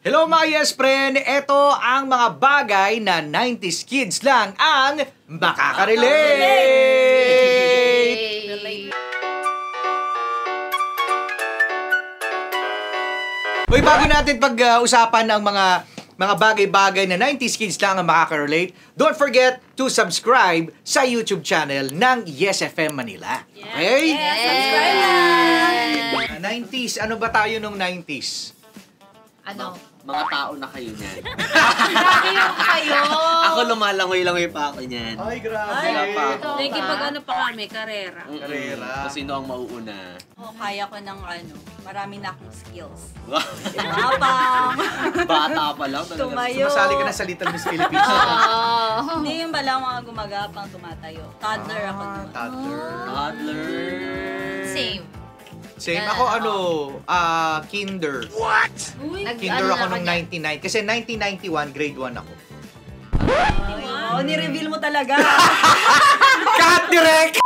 Hello mga yes friend! Ito ang mga bagay na 90s kids lang ang makaka-relate! Uy, bago natin pag-usapan ang mga bagay-bagay na 90s kids lang ang makaka-relate, don't forget to subscribe sa YouTube channel ng Yes FM Manila. Okay? Yes, subscribe lang! 90s, ano ba tayo nung 90s? Ano? Mga tao na kayo niyan. Grabe yung kayo! Ako lumalangoy-langoy pa ako niyan. Ay, grabe. Wala pa ako. Nakikipag ano pa kami, karera. Karera. Kung sino ang mauuna. Kaya ko ng marami na akong skills. Bata pa lang. Tumayo. Sumasali ka na sa Little Miss Philippines. Hindi yung bala mga gumagapang tumatayo. Toddler ako naman. Toddler. Same. Ako kinder. What? Kinder ako nung 99. Kasi 1991, grade 1 ako. Wow, ni-reveal mo talaga. Cut direct!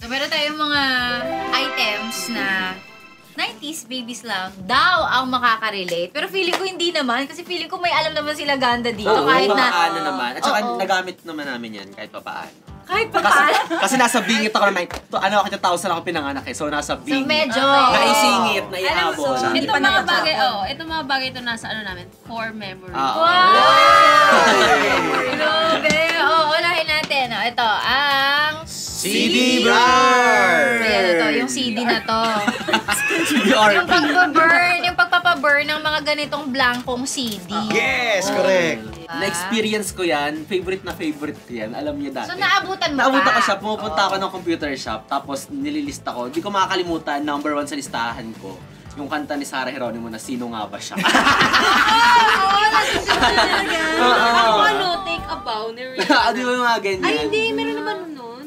So, meron tayong mga items na 90s babies lang daw ang makaka-relate. Pero feeling ko hindi naman. Kasi feeling ko may alam naman sila ganda dito. Oo, kahit na... paano naman. At saka nagamit naman namin yan kahit papaano. Kahit pa paano. Kasi nasa bingit ako na ako 2000 ako pinanganak eh. So nasa So bingit. medyo... Naisingit, naiabot. Ito mga bagay, ito mga bagay ito nasa ano namin, core memory. Wow! Grabe! Unahin natin. Ito, ang... CD Bar! Ayan ito, yung CD na to. Yung pagbaburn, yung pagpapaburn ng mga ganitong blankong CD. Yes, correct. Na-experience ko yan. Favorite na favorite ko yan. Alam niyo dati. So naabutan mo Naabutan ko pa? siya. Pumupunta ako ng computer shop. Tapos nililista ko. Di ko makakalimutan. Number 1 sa listahan ko. Yung kanta ni Sarah Geronimo na Sino Nga Ba Siya. Ako take a bow ni Rihanna. Di ba yung mga ganyan? Ay, hindi. Meron naman nun.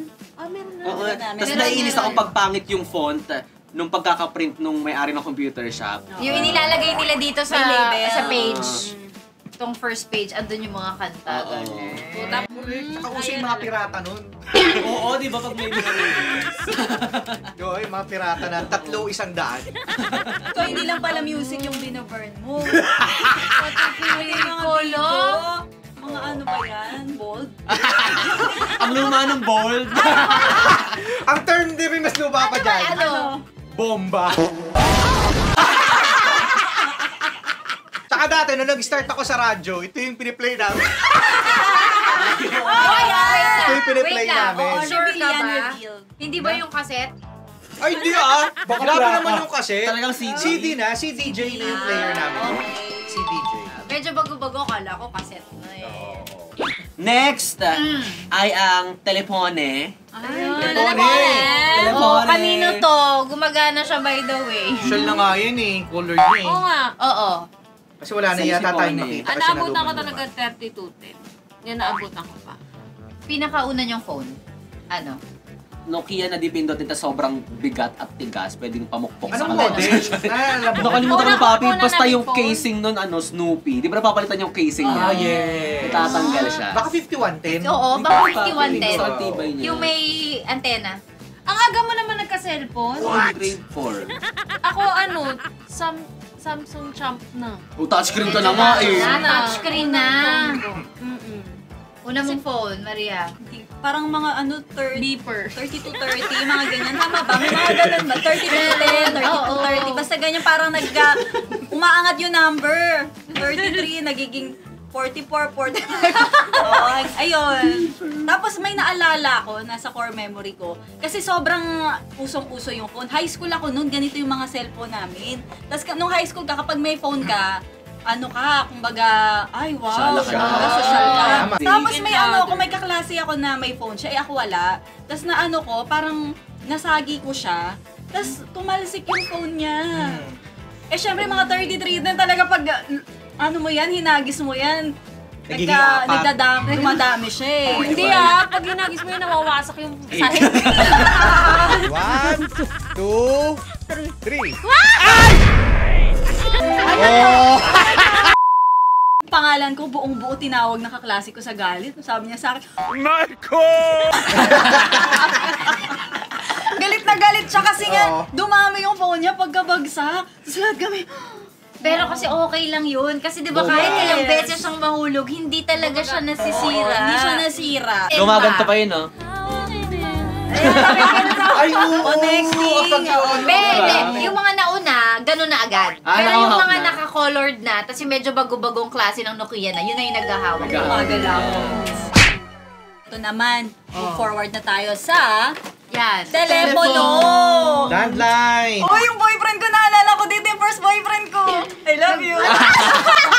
Meron na. Oo. Tapos naiinis ako pagpangit yung font nung pagkakaprint nung may-ari ng computer shop. Yung inilalagay nila dito sa label. sa page. Itong first page, andun yung mga kanta. Tsaka uso yung mga pirata nun. Oo, di ba pag may mga movies? Yung mga pirata na 3-100. So, hindi lang pala music yung binaburn mo. Kolo. Mga ano ba yan? Bold? Ang luma ng bold. Ang term di ba mas lupa pa dyan? Ano? Bomba. Tsaka dati, nung nag-start ako sa radyo, ito yung piniplay namin. Ito yung piniplay namin. Sure ka ba? Reveal. Hindi ba yung cassette? Ay, hindi Grabe naman yung kasi. Talagang CD. CD na, si DJ na yung player namin. Si DJ. Medyo bago-bago, kala ko cassette na eh. Next ay ang telepone. Telefone. Telefone. Kanino to? Gumagana siya by the way. Shell na nga yun eh, color niya eh. Oo nga. Oo. Kasi wala na yata tayong makita kasi Naabutan ko naluman talaga 3210. Yan naabutan ko pa. Pinakauna niyong phone. Ano? Nokia na dipindot nito sobrang bigat at tigas. Pwedeng pamukpok sa Anong kanila. model? Nakalimutan ko na papi. Una Basta namin yung phone. casing nun, Snoopy. Di ba napapalitan yung casing niya? yes. Itatanggal siya. Baka 5110? Oo, baka 5110. Sa tibay niya. Yung may antena. Ang aga mo naman nagka-cellphone. Grade 4. Ako Samsung Champ na. Touchscreen ka na nga eh. Touchscreen na. Una mong phone, Maria. Parang mga 30, Beeper. 32-30, yung mga ganyan. Tama ba? May mga ganun ba? 32-10, 32-30. Basta ganyan parang umaangat yung number. 33, nagiging 44, 45. Ayun. Tapos may naalala ko, nasa core memory ko. Kasi sobrang usong-uso yung phone. High school ako noon, ganito yung mga cellphone namin. Tapos nung high school ka, kapag may phone ka, kumbaga, ay wow, social ka. Tapos may may kaklase ako na may phone siya, ako wala. Tapos ko, parang nasagi ko siya. Tapos tumalsik yung phone niya. Syempre mga 33 din talaga pag, mo yan, hinagis mo yan. Dumadami siya eh. Hindi pag hinagis mo yun, nawawasak yung sahig. 1, 2, 3. Pangalan ko, buong buo tinawag na kaklase ko sa galit. Sabi niya sa akin, Marco! galit na galit siya kasi nga dumami yung phone niya pagkabagsak. Tapos lahat kami, Pero kasi okay lang yun. Kasi di ba Yes. kahit ilang beses siyang mahulog, hindi talaga siya nasisira. Hindi siya nasira. Gumaganto pa yun, no? Ay, oo. Connecting. Kapag yun. Pwede. Yung mga nauna, ganun na agad. Ah, Pero yung nakahawak mga na. naka-colored na, tapos yung medyo bago-bagong klase ng Nokia na, yun na yung naghahawak. Gumagalaw. Ito naman, move forward na tayo sa Yan. telepono. Landline. Oh, yung boyfriend ko, naalala ko dito yung first boyfriend ko. I love you.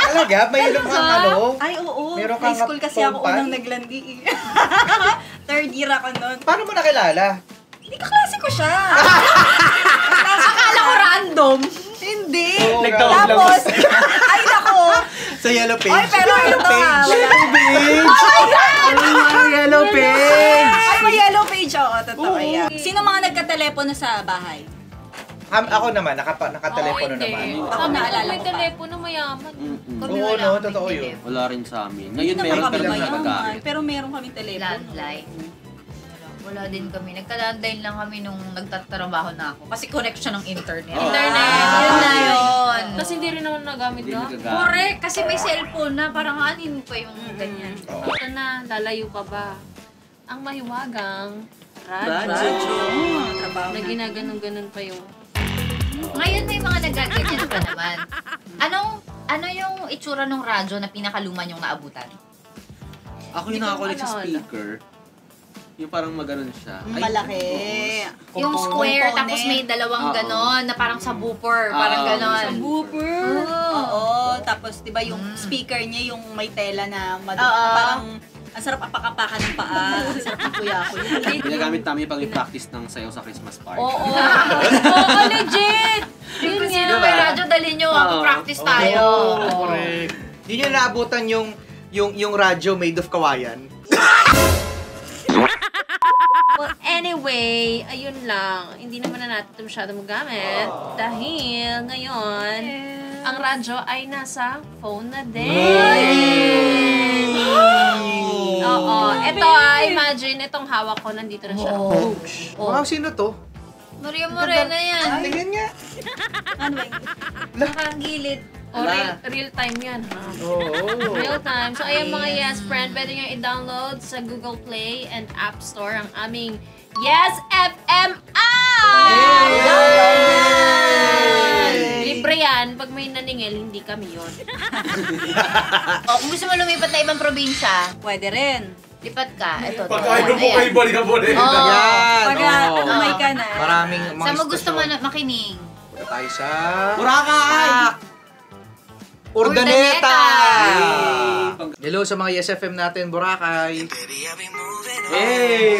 Talaga? May ilang kang ano? Ay, oo. Meron High kang school kasi ako phone unang pan? naglandi. Third year ako nun. Paano mo nakilala? Hindi kaklase ko siya. Akala ko random. Hindi. Oo, Nagtawag lang. Tapos, ay nako. Sa yellow page. Ay, pero ito ah. Yellow page! Ay, may yellow page ako. Totoo yan. Sino mga nagka-telepono sa bahay? Ako naman, nakatelepono Hindi. naman. Ako naalala May ko pa. telepono mayaman. Kami Oo, wala no, kaming totoo yun. telepono. Wala rin sa amin. Ngayon Hindi meron naman pero kami nagagamit. mayaman, pero meron kami telepono. Landline. Wala din kami. Nagka-landline lang kami nung nagtatrabaho na ako. Kasi connection ng internet. Oh. Internet! Ah. Yun na yun. Tapos hindi rin naman nagamit Hindi ka. nagagamit. Correct! Kasi may cellphone na. Parang anin pa yung ganyan. Ito na, lalayo pa ba? Ang mahiwagang Radyo. radyo. Trabaho Na na. ginaganon-ganon pa yung... Ngayon may mga nagaganyan pa naman. Ano yung itsura ng radyo na pinakaluman yung naabutan? Ako Hindi yung ko nakakulik sa maalala. speaker. Yung parang maganon siya. Ay, Malaki. Yung square, Component. tapos may dalawang Oo. ganon, na parang subwoofer, parang Oo, ganon. may Wooper. Oo. Oo. Tapos, di ba yung speaker niya, yung may tela na Oo. parang ang sarap apakapakan ng paa. Ang sarap ng kuya-kuya. ginagamit namin pag practice ng sayaw sa Christmas party. Oo. Oo, legit! Yung kung Yun sino nga. may radyo, dalhin nyo, Oo. practice tayo. Correct. Hindi nyo naabutan yung radyo made of kawayan? Well, anyway, ayun lang. Hindi naman na natin ito masyado magamit. Dahil ngayon, ang radyo ay nasa phone na din. Oo. Ito imagine, itong hawak ko, nandito na siya. Oo. Wow, sino to? Maria Morena yan. Tingnan nga. Ano ba yun? Nakagilid. O, real time yan, ha? Oo. Real time. So, ayan mga Yes Friend, pwede nyo i-download sa Google Play and App Store ang aming Yes FM app! Libre yan. Pag may naningil, hindi kami yun. O, kung gusto mo lumipat na ibang probinsya, Pwede rin. lipat ka. Ito. Pagkain mo kayo balik-balik. Oo. Yan. Pag oo. umay ka na. Maraming mga Saan mo gusto mo istasyon. na makinig? Punta tayo sa... Boracay! Urdaneta! Yay! Hello sa mga Yes FM natin, Boracay. Hey!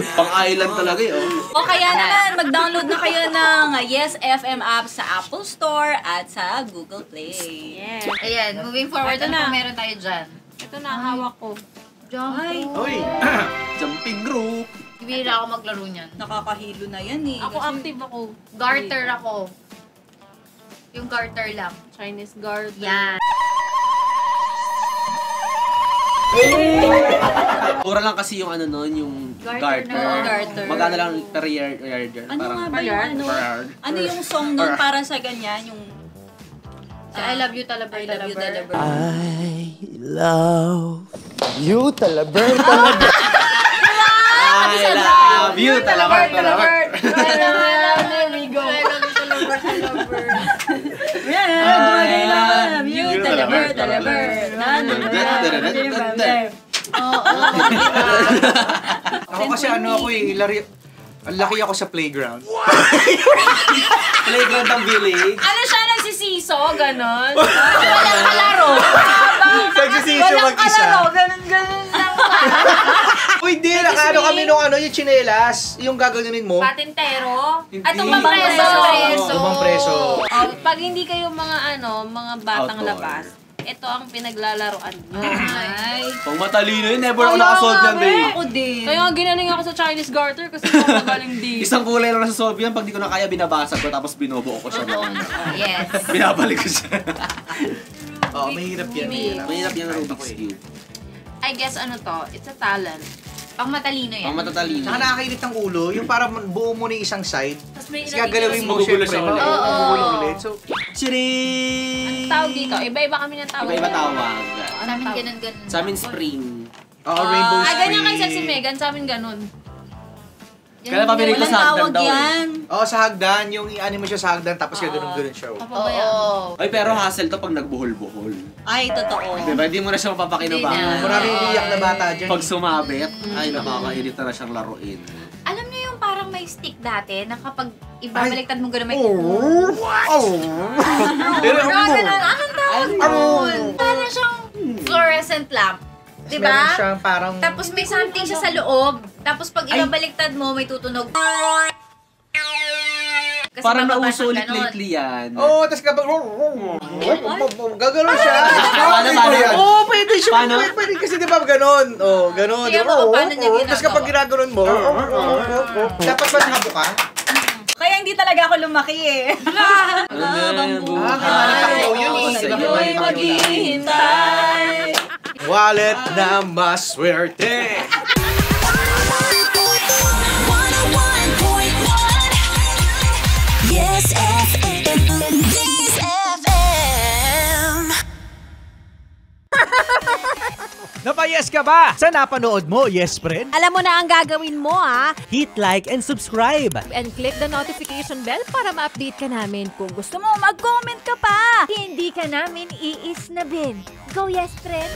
Pang-island talaga eh, oh. O kaya naman, mag-download na kayo ng Yes FM app sa Apple Store at sa Google Play. Yeah. Ayan, moving forward, Ito ano na. pa meron tayo dyan? Ito na, hawak ko. Ay, Hoy! Jumping rope. Bibira ako maglaro niyan. nakakahilo na yan eh. Ako Kasi- active ako. Garter ako. Yung garter lang. Chinese garter. Yan. Mura lang kasi yung ano nun, yung Garter garter. na. Oo, garter. Magkano lang per yard. Ano nga ba per yung yard? ano? Per yard. Ano yung song nun para sa ganyan? Yung Si I love you, Talaber, I love you, Talaber. You talaber talaga. I love you, talabar, talabar. There we go. I love you, Talaber, Talaber. I love you, talaber, talaber. Ako kasi ano ako eh, ang laki ako sa playground. Playground ng village. Ano siya, nagsisiso? Ganon? Walang kalaro. Nagsisisyo mag-isa. Ganun lang. Uy, di, nakaano kami nung ano, yung tsinelas, yung gaganunin mo. Patintero? Hindi. At tumbang preso. Tumang preso. Oh, pag hindi kayo mga mga batang Outdoor. labas, ito ang pinaglalaroan nyo. Ay, Pang matalino yun, never ako nakasolve yan, babe. ako din. Kaya nga ginaling ako sa Chinese garter kasi magaling di. Isang kulay lang nasasolve yan, pag di ko na kaya, binabasag ko, tapos binubuo ko siya noon. Yes. Binabalik ko siya. Oo, mahirap yan. Mahirap. Mahirap yung Rubik's Cube. I guess ano to, it's a talent. Pang matalino yan. Pang matatalino. Saka nakakainit ng ulo, yung para buo mo na isang side. Tapos may Tapos gagalawin mo Magugulo syempre. siya ulit. Magugulo ulit. So, Chiring! Ang tawag dito, iba-iba kami ng tawag. Iba-iba tawag. Sa amin ganun. Sa amin spring. rainbow Ah, ganyan kay spring. Sexy Megan, sa amin ganun. Kaya pabili ko Walang sa tawag hagdan daw eh. yan. Sa hagdan, yung i-ano mo siya sa hagdan, tapos gano'n siya. Oo. Ay, pero hassle to pag nagbuhol-buhol. Ay, totoo. Diba? Hindi mo na siya mapapakinabangan. Hindi na. Maraming iiyak na bata dyan. Pag sumabit, ay nakakairita na siyang laruin. Alam niyo yung parang may stick dati na kapag ibabaliktad mo gano'n may... Anong tawag doon? Parang siyang fluorescent lamp. Meron Diba? siyang parang... Tapos may something siya sa loob. Tapos pag ibabaliktad mo, may tutunog. Kasi Parang mababasa nauso ulit ganon. lately yan. tapos kapag... Gagano'n siya. Paano? Pwede siya. Paano? Pwede kasi di ba gano'n? Gano'n. Kaya mo, paano niya ginagawa? Tapos kapag ginaganon mo, dapat ba nakabuka? Kaya hindi talaga ako lumaki eh. Takbo yun eh. Sa'yo'y maghihintay. Wallet na maswerte. 101.1 Yes FM. Yes FM. Napayes ka ba sa napanood mo, yes friend? Alam mo na ang gagawin mo, ha? Hit like and subscribe. And click the notification bell para ma-update ka namin. Kung gusto mo, mag-comment ka pa. Hindi ka namin iisnabin. Go, yes, friend!